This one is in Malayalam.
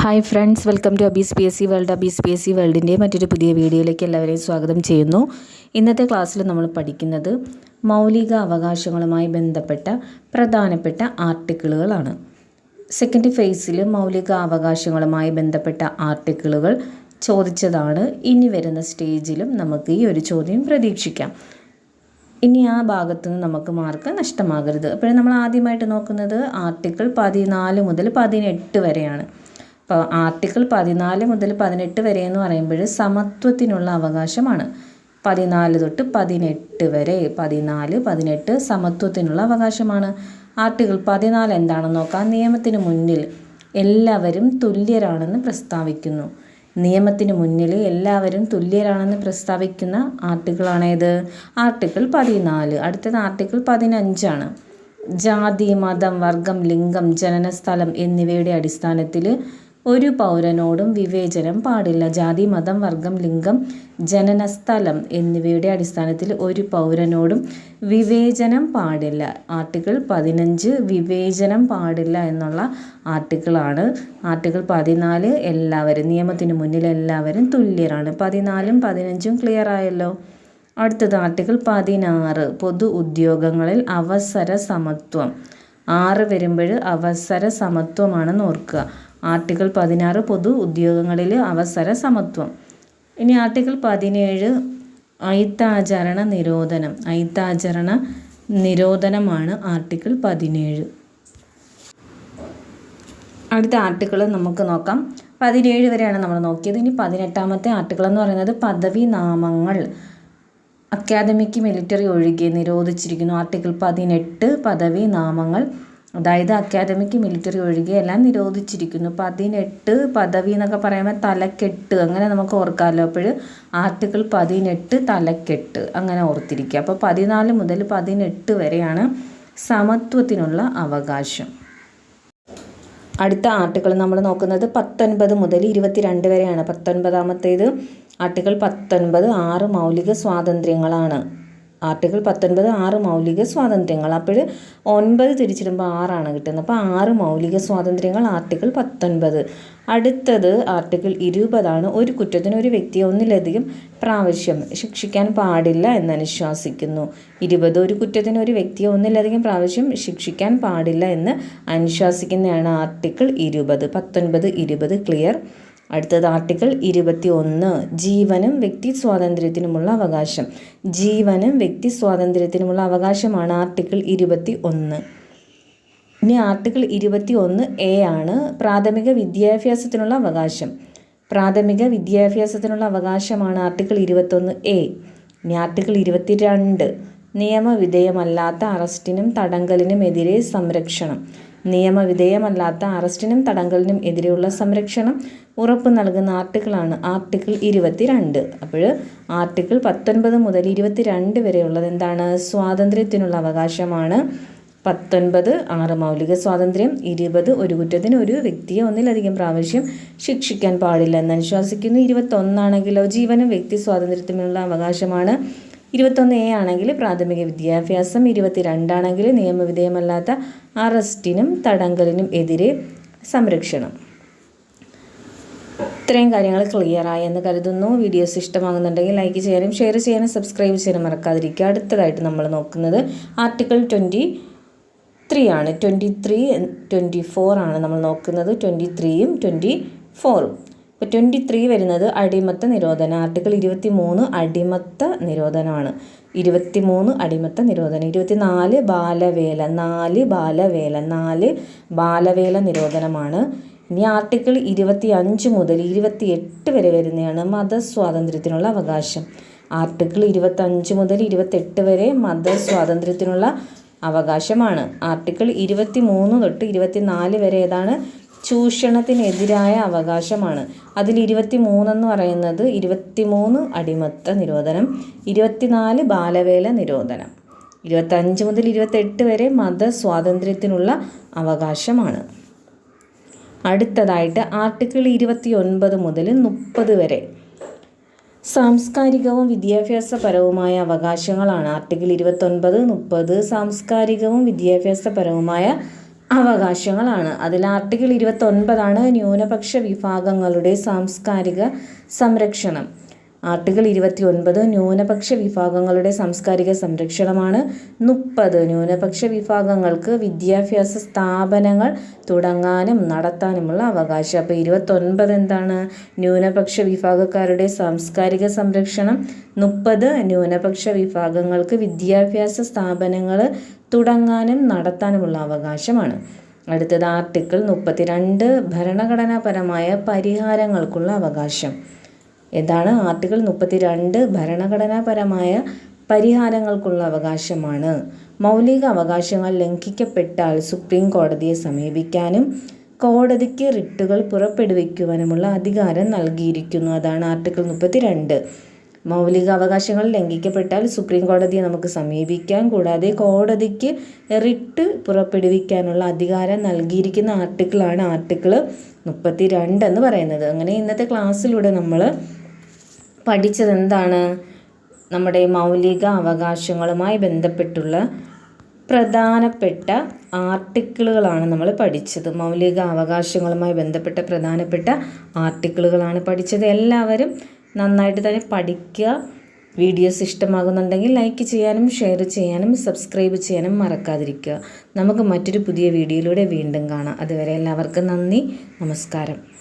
Hi friends, welcome to Abees P S C world. Abees P S C വേൾഡിൻ്റെ മറ്റൊരു പുതിയ വീഡിയോയിലേക്ക് എല്ലാവരെയും സ്വാഗതം ചെയ്യുന്നു. ഇന്നത്തെ ക്ലാസ്സിൽ നമ്മൾ പഠിക്കുന്നത് മൗലിക അവകാശങ്ങളുമായി ബന്ധപ്പെട്ട പ്രധാനപ്പെട്ട ആർട്ടിക്കിളുകളാണ്. സെക്കൻഡ് ഫേസിൽ മൗലിക അവകാശങ്ങളുമായി ബന്ധപ്പെട്ട ആർട്ടിക്കിളുകൾ ചോദിച്ചതാണ്. ഇനി വരുന്ന സ്റ്റേജിലും നമുക്ക് ഈ ഒരു ചോദ്യം പ്രതീക്ഷിക്കാം. ഇനി ആ ഭാഗത്തു നിന്ന് നമുക്ക് മാർക്ക് നഷ്ടമാകരുത്. അപ്പോഴും നമ്മൾ ആദ്യമായിട്ട് നോക്കുന്നത് ആർട്ടിക്കിൾ 14 മുതൽ 18 വരെയാണ്. അപ്പോൾ ആർട്ടിക്കിൾ 14 മുതൽ 18 വരെ എന്ന് പറയുമ്പോൾ സമത്വത്തിനുള്ള അവകാശമാണ്. 14 തൊട്ട് 18 വരെ 14, 18 സമത്വത്തിനുള്ള അവകാശമാണ്. ആർട്ടിക്കിൾ 14 എന്താണെന്ന് നോക്കാം. നിയമത്തിന് മുന്നിൽ എല്ലാവരും തുല്യരാണെന്ന് പ്രസ്താവിക്കുന്നു. നിയമത്തിന് മുന്നിൽ എല്ലാവരും തുല്യരാണെന്ന് പ്രസ്താവിക്കുന്ന ആർട്ടിക്കിളാണേത്? ആർട്ടിക്കിൾ 14. അടുത്തത് ആർട്ടിക്കിൾ 15 ജാതി, മതം, വർഗം, ലിംഗം, ജനനസ്ഥലം എന്നിവയുടെ അടിസ്ഥാനത്തിൽ ഒരു പൗരനോടും വിവേചനം പാടില്ല. ജാതി, മതം, വർഗം, ലിംഗം, ജനനസ്ഥലം എന്നിവയുടെ അടിസ്ഥാനത്തിൽ ഒരു പൗരനോടും വിവേചനം പാടില്ല. ആർട്ടിക്കിൾ 15 വിവേചനം പാടില്ല എന്നുള്ള ആർട്ടിക്കിളാണ്. ആർട്ടിക്കിൾ 14 എല്ലാവരും, നിയമത്തിന് മുന്നിൽ എല്ലാവരും തുല്യരാണ്. 14ഉം 15ഉം ക്ലിയർ ആയല്ലോ. അടുത്തത് ആർട്ടിക്കിൾ 16 പൊതു ഉദ്യോഗങ്ങളിൽ അവസര സമത്വം. 6 വരുമ്പോൾ അവസര സമത്വമാണെന്ന് ഓർക്കുക. ആർട്ടിക്കിൾ 16 പൊതു ഉദ്യോഗങ്ങളിൽ അവസര സമത്വം. ഇനി ആർട്ടിക്കിൾ 17 അയിത്താചരണ നിരോധനം. അയിത്താചരണ നിരോധനമാണ് ആർട്ടിക്കിൾ 17. അടുത്ത ആർട്ടിക്കിൾ നമുക്ക് നോക്കാം. 17 വരെയാണ് നമ്മൾ നോക്കിയത്. ഇനി 18ാമത്തെ ആർട്ടിക്കിൾ എന്ന് പറയുന്നത് പദവി നാമങ്ങൾ അക്കാദമിക്, മിലിറ്ററി ഒഴികെ നിരോധിച്ചിരിക്കുന്നു. ആർട്ടിക്കിൾ 18 പദവി നാമങ്ങൾ, അതായത് അക്കാദമിക്, മിലിറ്ററി ഒഴികെ എല്ലാം നിരോധിച്ചിരിക്കുന്നു. 18 പദവി എന്നൊക്കെ പറയുമ്പോൾ തലക്കെട്ട് അങ്ങനെ നമുക്ക് ഓർക്കാമല്ലോ. അപ്പോൾ ആർട്ടിക്കിൾ 18 തലക്കെട്ട് അങ്ങനെ ഓർത്തിരിക്കുക. അപ്പോൾ 14 മുതൽ 18 വരെയാണ് സമത്വത്തിനുള്ള അവകാശം. അടുത്ത ആർട്ടിക്കിൾ നമ്മൾ നോക്കുന്നത് 19 മുതൽ 22 വരെയാണ്. 19ാമത്തേത് ആർട്ടിക്കിൾ 19 6 മൗലിക സ്വാതന്ത്ര്യങ്ങളാണ്. ആർട്ടിക്കിൾ 19 6 മൗലിക സ്വാതന്ത്ര്യങ്ങൾ. അപ്പോൾ 9 തിരിച്ചിടുമ്പോൾ 6 കിട്ടുന്നത്. അപ്പോൾ 6 മൗലിക സ്വാതന്ത്ര്യങ്ങൾ ആർട്ടിക്കിൾ 19. അടുത്തത് ആർട്ടിക്കിൾ 20 ഒരു കുറ്റത്തിന് ഒരു വ്യക്തിയെ ഒന്നിലധികം പ്രാവശ്യം ശിക്ഷിക്കാൻ പാടില്ല എന്ന് അനുശാസിക്കുന്നു. 20 ഒരു കുറ്റത്തിന് ഒരു വ്യക്തിയെ ഒന്നിലധികം പ്രാവശ്യം ശിക്ഷിക്കാൻ പാടില്ല എന്ന് അനുശാസിക്കുന്നതാണ് ആർട്ടിക്കിൾ 20. 19, 20 ക്ലിയർ. അടുത്തത് ആർട്ടിക്കിൾ 21 ജീവനും വ്യക്തി സ്വാതന്ത്ര്യത്തിനുമുള്ള അവകാശം. ജീവനും വ്യക്തി സ്വാതന്ത്ര്യത്തിനുമുള്ള അവകാശമാണ് ആർട്ടിക്കിൾ 21. ഇനി ആർട്ടിക്കിൾ 21A ആണ് പ്രാഥമിക വിദ്യാഭ്യാസത്തിനുള്ള അവകാശം. പ്രാഥമിക വിദ്യാഭ്യാസത്തിനുള്ള അവകാശമാണ് ആർട്ടിക്കിൾ 21A. ഇനി ആർട്ടിക്കിൾ 22 നിയമവിധേയമല്ലാത്ത അറസ്റ്റിനും തടങ്കലിനും എതിരെ സംരക്ഷണം. നിയമവിധേയമല്ലാത്ത അറസ്റ്റിനും തടങ്കലിനും എതിരെയുള്ള സംരക്ഷണം ഉറപ്പ് നൽകുന്ന ആർട്ടിക്കിളാണ് ആർട്ടിക്കിൾ 22. അപ്പോൾ ആർട്ടിക്കിൾ 19 മുതൽ 22 വരെയുള്ളത് എന്താണ്? സ്വാതന്ത്ര്യത്തിനുള്ള അവകാശമാണ്. 19 6 മൗലിക സ്വാതന്ത്ര്യം, 20 ഒരു കുറ്റത്തിന് ഒരു വ്യക്തിയെ ഒന്നിലധികം പ്രാവശ്യം ശിക്ഷിക്കാൻ പാടില്ല എന്ന് അനുശാസിക്കുന്നു. 21 ജീവനും വ്യക്തി സ്വാതന്ത്ര്യത്തിനുള്ള അവകാശമാണ്. 21A ആണെങ്കിൽ പ്രാഥമിക വിദ്യാഭ്യാസം. 22 നിയമവിധേയമല്ലാത്ത അറസ്റ്റിനും തടങ്കലിനും എതിരെ സംരക്ഷണം. ഇത്രയും കാര്യങ്ങൾ ക്ലിയറായി എന്ന് കരുതുന്നു. വീഡിയോസ് ഇഷ്ടമാകുന്നുണ്ടെങ്കിൽ ലൈക്ക് ചെയ്യാനും ഷെയർ ചെയ്യാനും സബ്സ്ക്രൈബ് ചെയ്യാനും മറക്കാതിരിക്കുക. അടുത്തതായിട്ട് നമ്മൾ നോക്കുന്നത് ആർട്ടിക്കിൾ 23 ആണ്. 23, 24 നമ്മൾ നോക്കുന്നത്. 23ഉം 24ഉം. ഇപ്പോൾ 23 വരുന്നത് അടിമത്ത നിരോധനം. ആർട്ടിക്കിൾ 23 അടിമത്ത നിരോധനമാണ്. 23 അടിമത്ത നിരോധനം. 24 ബാലവേല. 4 ബാലവേല നിരോധനമാണ്. ഇനി ആർട്ടിക്കിൾ 25 മുതൽ 28 വരെ വരുന്നതാണ് മതസ്വാതന്ത്ര്യത്തിനുള്ള അവകാശം. ആർട്ടിക്കിൾ 25 മുതൽ 28 വരെ മതസ്വാതന്ത്ര്യത്തിനുള്ള അവകാശമാണ്. ആർട്ടിക്കിൾ 23 തൊട്ട് 24 വരെ ഏതാണ്? ചൂഷണത്തിനെതിരായ അവകാശമാണ്. അതിൽ 23 എന്ന് പറയുന്നത് 23 അടിമത്ത നിരോധനം, 24 ബാലവേല നിരോധനം. 25 മുതൽ 28 വരെ മതസ്വാതന്ത്ര്യത്തിനുള്ള അവകാശമാണ്. അടുത്തതായിട്ട് ആർട്ടിക്കിൾ 29 മുതൽ 30 വരെ സാംസ്കാരികവും വിദ്യാഭ്യാസപരവുമായ അവകാശങ്ങളാണ്. ആർട്ടിക്കിൾ 29, 30 സാംസ്കാരികവും വിദ്യാഭ്യാസപരവുമായ അവകാശങ്ങളാണ്. അതിൽ ആർട്ടിക്കിൾ 29 ന്യൂനപക്ഷ വിഭാഗങ്ങളുടെ സാംസ്കാരിക സംരക്ഷണം. ആർട്ടിക്കിൾ 29 ന്യൂനപക്ഷ വിഭാഗങ്ങളുടെ സാംസ്കാരിക സംരക്ഷണമാണ്. 30 ന്യൂനപക്ഷ വിഭാഗങ്ങൾക്ക് വിദ്യാഭ്യാസ സ്ഥാപനങ്ങൾ തുടങ്ങാനും നടത്താനുമുള്ള അവകാശം. അപ്പോൾ 29 എന്താണ്? ന്യൂനപക്ഷ വിഭാഗക്കാരുടെ സാംസ്കാരിക സംരക്ഷണം. 30 ന്യൂനപക്ഷ വിഭാഗങ്ങൾക്ക് വിദ്യാഭ്യാസ സ്ഥാപനങ്ങൾ തുടങ്ങാനും നടത്താനുമുള്ള അവകാശമാണ്. അടുത്തത് ആർട്ടിക്കിൾ 32 ഭരണഘടനാപരമായ പരിഹാരങ്ങൾക്കുള്ള അവകാശം. ഏതാണ്? ആർട്ടിക്കിൾ 32 ഭരണഘടനാപരമായ പരിഹാരങ്ങൾക്കുള്ള അവകാശമാണ്. മൗലിക അവകാശങ്ങൾ ലംഘിക്കപ്പെട്ടാൽ സുപ്രീം കോടതിയെ സമീപിക്കാനും കോടതിക്ക് റിട്ടുകൾ പുറപ്പെടുവിക്കുവാനുമുള്ള അധികാരം നൽകിയിരിക്കുന്നു. അതാണ് ആർട്ടിക്കിൾ 32. മൗലിക അവകാശങ്ങൾ ലംഘിക്കപ്പെട്ടാൽ സുപ്രീം കോടതിയെ നമുക്ക് സമീപിക്കാം, കൂടാതെ കോടതിക്ക് റിട്ട് പുറപ്പെടുവിക്കാനുള്ള അധികാരം നൽകിയിരിക്കുന്ന ആർട്ടിക്കിളാണ് ആർട്ടിക്കിൾ 32 എന്ന് പറയുന്നത്. അങ്ങനെ ഇന്നത്തെ ക്ലാസ്സിലൂടെ നമ്മൾ പഠിച്ചത് എന്താണ്? നമ്മുടെ മൗലിക അവകാശങ്ങളുമായി ബന്ധപ്പെട്ടുള്ള പ്രധാനപ്പെട്ട ആർട്ടിക്കിളുകളാണ് നമ്മൾ പഠിച്ചത്. മൗലിക അവകാശങ്ങളുമായി ബന്ധപ്പെട്ട പ്രധാനപ്പെട്ട ആർട്ടിക്കിളുകളാണ് പഠിച്ചത്. എല്ലാവരും നന്നായിട്ട് തന്നെ പഠിക്കുക. വീഡിയോസ് ഇഷ്ടമാകുന്നുണ്ടെങ്കിൽ ലൈക്ക് ചെയ്യാനും ഷെയർ ചെയ്യാനും സബ്സ്ക്രൈബ് ചെയ്യാനും മറക്കാതിരിക്കുക. നമുക്ക് മറ്റൊരു പുതിയ വീഡിയോയിലൂടെ വീണ്ടും കാണാം. അതുവരെ എല്ലാവർക്കും നന്ദി, നമസ്കാരം.